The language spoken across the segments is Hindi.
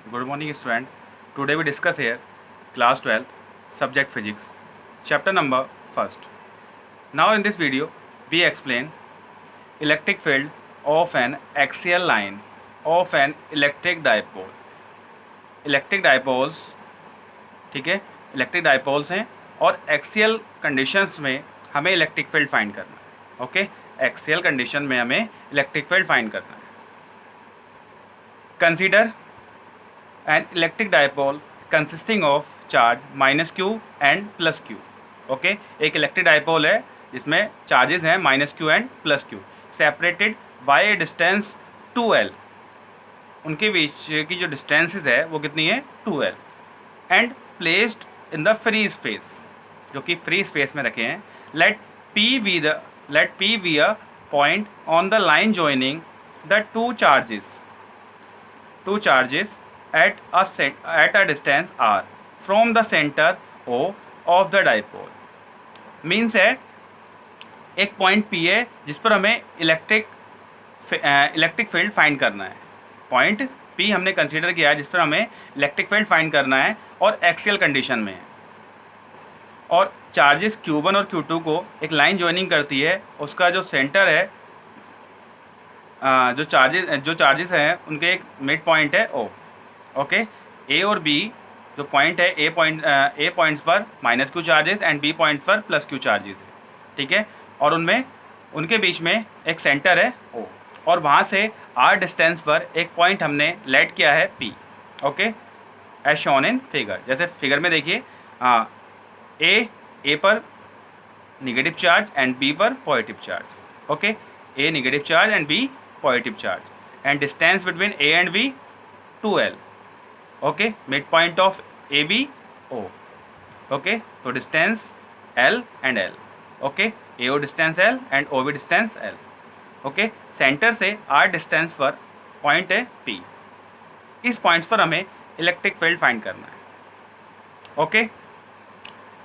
Good morning, student. Today we discuss here class 12 subject physics, chapter number first. Now in this video we explain electric field of an axial line of an electric dipole. Electric dipoles, ठीक है, इलेक्ट्रिक डाइपोल्स हैं और एक्सियल कंडीशंस में हमें इलेक्ट्रिक फील्ड फाइंड करना है. ओके, एक्सियल कंडीशन में हमें इलेक्ट्रिक फील्ड फाइंड करना है. Consider an electric dipole consisting of charge -q and +q. Okay, एक इलेक्ट्रिक डाइपोल है जिसमें चार्जेस हैं -q and +q, separated by A distance 2l. उनके बीच की जो डिस्टेंसेस है वो कितनी है, 2l. And placed in the free space, जो कि फ्री स्पेस में रखे हैं. Let p be a point on the line joining the two charges at a distance r from the center O of the dipole. Means है एक पॉइंट P है जिस पर हमें इलेक्ट्रिक फील्ड फाइंड करना है. पॉइंट P हमने कंसीडर किया है जिस पर हमें इलेक्ट्रिक फील्ड फाइंड करना है और एक्सियल कंडीशन में है. और चार्जेस Q1 और Q2 को एक लाइन ज्वाइनिंग करती है. उसका जो सेंटर है, जो चार्जेस हैं उनके एक मिड पॉइंट है O. ओके, ए और बी जो पॉइंट है, ए पॉइंट्स पर -q charges and B point पर +q चार्जेस है. ठीक है, और उनके बीच में एक सेंटर है O, और वहाँ से r डिस्टेंस पर एक पॉइंट हमने लेट किया है P. Okay, as shown in figure. जैसे फिगर में देखिए, ए पर निगेटिव चार्ज एंड बी पर positive charge. Okay, A negative charge and B positive charge, and distance between A and B 2l. Okay, mid point of A B O. Okay, तो distance L and L. Okay, A O distance L and O B distance L. Okay, centre से r डिस्टेंस पर पॉइंट है P. इस पॉइंट्स पर हमें इलेक्ट्रिक फील्ड फाइंड करना है. Okay,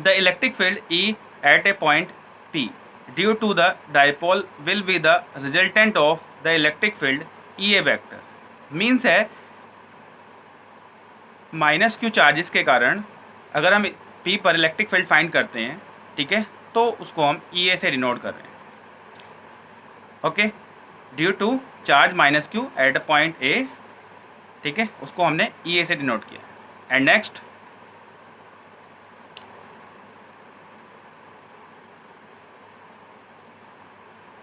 the electric field E at A point P due to the dipole will be the resultant of the electric field E A vector. Means है -q चार्जेस के कारण अगर हम P पर इलेक्ट्रिक फील्ड फाइंड करते हैं, ठीक है, तो उसको हम EA से डिनोट कर रहे हैं. Okay, due to charge -q at a point A, ठीक है, उसको हमने EA से डिनोट किया. And next,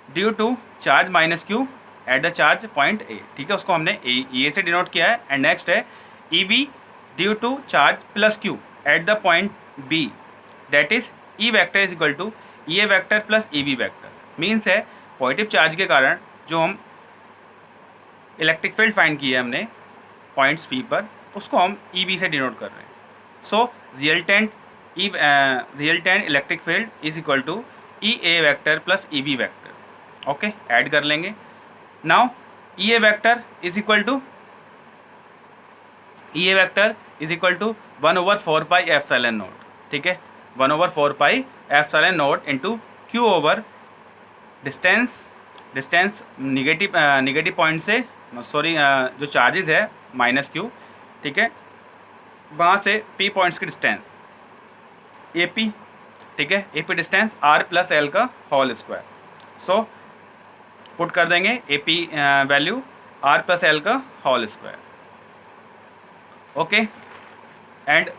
due to charge -q at the charge point A, ठीक है, उसको हमने EA से डिनोट किया है. एंड नेक्स्ट है EB due to charge +q at the point B, that is E vector is equal to EA vector plus EB vector. Means है पॉजिटिव चार्ज के कारण जो हम इलेक्ट्रिक फील्ड फाइंड किए हमने पॉइंट्स P पर, उसको हम EB से डिनोट कर रहे हैं. So resultant electric field is equal to EA vector plus EB vector. Okay, add कर लेंगे. Now EA vector is equal to 1/4 pi epsilon naught. ठीक है, 1/4 pi epsilon naught into Q over distance negative point से, सॉरी, जो चार्जेस है -q, ठीक है, वहाँ से P पॉइंट्स की डिस्टेंस AP, ठीक है, AP डिस्टेंस r + l का होल स्क्वायर. सो पुट कर देंगे AP वैल्यू r + l का whole square. Okay, and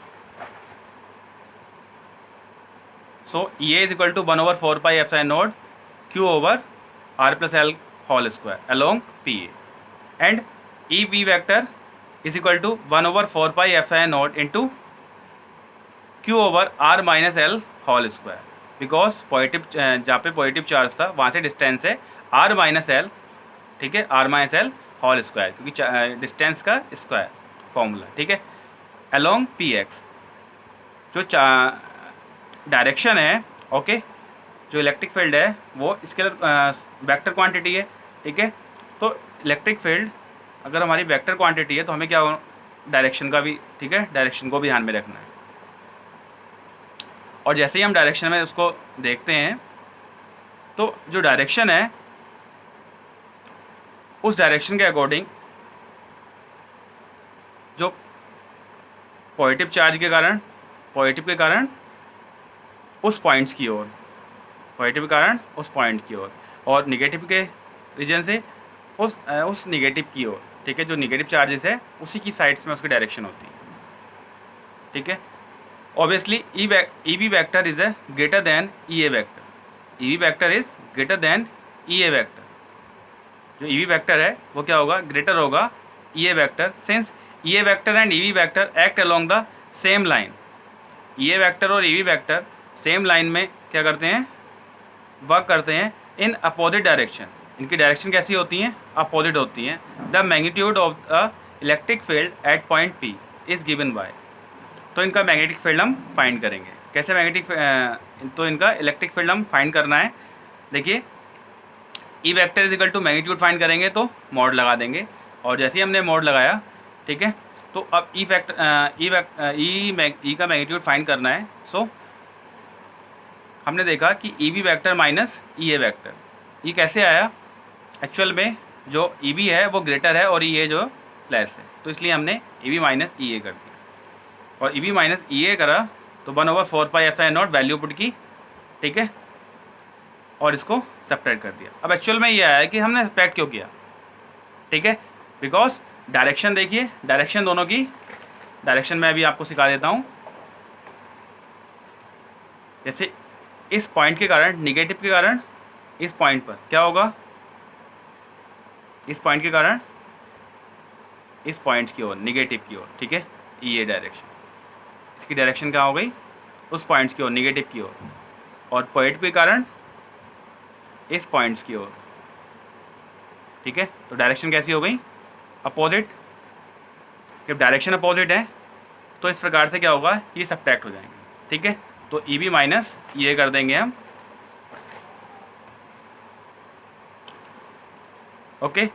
so EA is equal to 1/4 pi epsilon naught Q over r + l whole square along PA. And EB vector is equal to 1/4 pi epsilon naught into Q over r - l whole square. Because positive, जहाँ पे पॉजिटिव चार्ज था वहाँ से डिस्टेंस है r - l, ठीक है, r - l होल स्क्वायर, क्योंकि डिस्टेंस का स्क्वायर फॉर्मूला. ठीक है, अलोंग PX जो डायरेक्शन है. ओके, जो इलेक्ट्रिक फील्ड है वो स्केलर वेक्टर क्वांटिटी है. ठीक है, तो इलेक्ट्रिक फील्ड अगर हमारी वेक्टर क्वांटिटी है तो हमें क्या डायरेक्शन का भी, ठीक है, डायरेक्शन को भी ध्यान में रखना है. और जैसे ही हम डायरेक्शन में उसको देखते हैं तो जो डायरेक्शन है उस डायरेक्शन के अकॉर्डिंग जो पॉजिटिव चार्ज के कारण, पॉजिटिव के कारण उस पॉइंट्स की ओर, पॉजिटिव के कारण उस पॉइंट की ओर, और निगेटिव के रीजन से उस निगेटिव की ओर, ठीक है। जो निगेटिव चार्जेस है उसी की साइड्स में उसकी डायरेक्शन होती है, ठीक है। Obviously E B vector is a greater than E A vector, E B vector is greater than E A vector. जो ई बी वैक्टर है वो क्या होगा, ग्रेटर होगा E A vector, since E A vector and E B vector act along the same line. E A vector और E B vector same line में क्या करते हैं, वर्क करते हैं इन अपोजिट डायरेक्शन। इनकी डायरेक्शन कैसी होती हैं, अपोजिट होती हैं। The magnitude of the electric field at point P is given by. तो इनका मैग्नेटिक फील्ड हम फाइंड करेंगे कैसे, तो इनका इलेक्ट्रिक फील्ड हम फाइंड करना है। देखिए E vector is equal to magnitude find करेंगे तो मॉड लगा देंगे, और जैसे ही हमने मॉड लगाया, ठीक है, तो अब ई का मैग्नीट्यूड फाइंड करना है। सो हमने देखा कि ई B vector minus E A vector, ये कैसे आया, एक्चुअल में जो ई बी है वो ग्रेटर है और ई ए जो लेस है, तो इसलिए हमने ई बी माइनस ई ए कर दिया, और ई बी माइनस ई ए करा तो 1/4πε0 वैल्यू पुट की, ठीक है, और इसको सेपरेट कर दिया। अब एक्चुअल में ये आया कि हमने सेपरेट क्यों किया, ठीक है, बिकॉज डायरेक्शन देखिए, डायरेक्शन दोनों की, डायरेक्शन मैं अभी आपको सिखा देता हूँ। जैसे इस पॉइंट के कारण, निगेटिव के कारण इस पॉइंट पर क्या होगा, इस पॉइंट के कारण इस पॉइंट की ओर, निगेटिव की ओर, ठीक है, ये डायरेक्शन, इसकी डायरेक्शन क्या हो गई, उस पॉइंट्स की ओर, निगेटिव की ओर, और पॉइंट के कारण इस पॉइंट्स की ओर, ठीक है। तो डायरेक्शन कैसी हो गई, अपोजिट। जब डायरेक्शन अपोजिट है तो इस प्रकार से क्या होगा, ये सब्ट्रैक्ट हो जाएंगे, ठीक है। तो ई बी माइनस ये कर देंगे हम, ओके।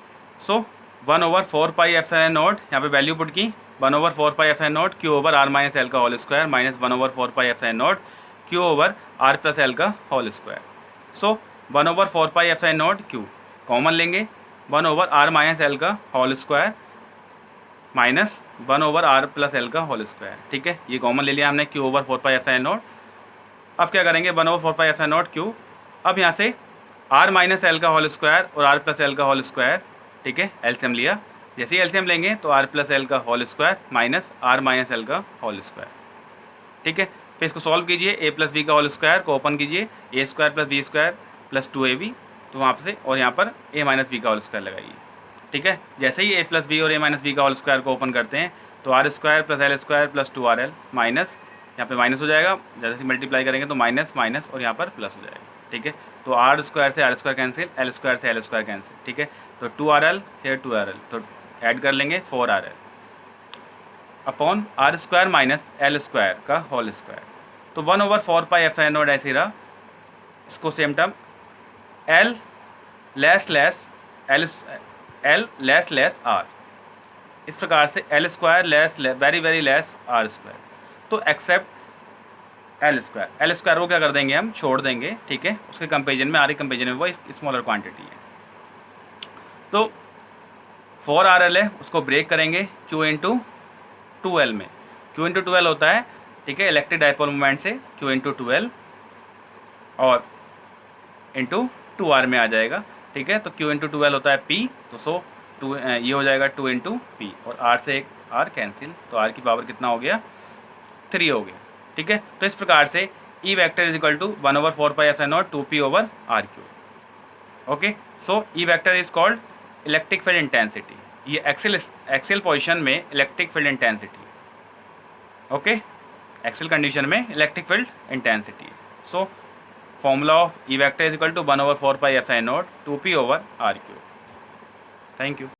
सो 1/4πε0, यहाँ पे वैल्यू पुट की, 1/4πε0 Q over R minus L का whole square minus 1/4πε0 Q over R plus L का whole square. So 1/4πε0 Q common लेंगे, 1/r माइनस एल का whole square minus 1/r plus L का होल स्क्वायर, ठीक है, ये कॉमन ले लिया हमने, क्यू ओवर 4πε0। अब क्या करेंगे, 1/4πε0 क्यू, अब यहाँ से r माइनस एल का होल स्क्वायर और r प्लस एल का होल स्क्वायर, ठीक है, एलसीएम लिया। जैसे ही एलसीएम लेंगे तो r प्लस एल का whole square minus r minus L का होल स्क्वायर, ठीक है। फिर इसको सॉल्व कीजिए, a प्लस बी का होल स्क्वायर को ओपन कीजिए, a square plus b square plus 2ab, तो वहाँ से, और यहाँ पर a माइनस बी का होल स्क्वायर लगाइए, ठीक है। जैसे ही a प्लस बी और a माइनस बी का होल स्क्वायर को ओपन करते हैं तो r square plus L square plus 2rl minus, यहाँ पे माइनस हो जाएगा, जैसे मल्टीप्लाई करेंगे तो माइनस माइनस और यहाँ पर प्लस हो जाएगा, ठीक है। तो r स्क्वायर से r square cancel, L square से एल स्क्वायर कैंसिल, ठीक है। तो 2rl हेयर 2rl, तो ऐड कर लेंगे 4rl upon r square minus l square का होल स्क्वायर। तो 1/4πε0 ऐसे रहा, इसको same term l less less r, इस प्रकार से l square less very very less r square, तो एक्सेप्ट एल स्क्वायर को क्या कर देंगे हम, छोड़ देंगे, ठीक है। उसके कंपेरिजन में, आर कंपेरिजन में वो स्मॉलर क्वांटिटी है। तो 4rl है, उसको ब्रेक करेंगे q इंटू 2l में, q इंटू 2l होता है, ठीक है, इलेक्ट्रिक डाइपोल मोमेंट से q इंटू 2l और इंटू 2r में आ जाएगा, ठीक है। तो q इंटू 2l होता है p, तो सो 2 ये हो जाएगा 2 इंटू पी, और r से एक r कैंसिल, तो r की पावर कितना हो गया, 3 हो गया, ठीक है। तो इस प्रकार से E vector is equal to 1/4πε0 2p over r cube, okay. So E vector is called electric field intensity, ये एक्सियल पोजीशन में electric field intensity, okay, axial condition में electric field intensity. So formula of E vector is equal to 1/4πε0 2p over r cube. Thank you.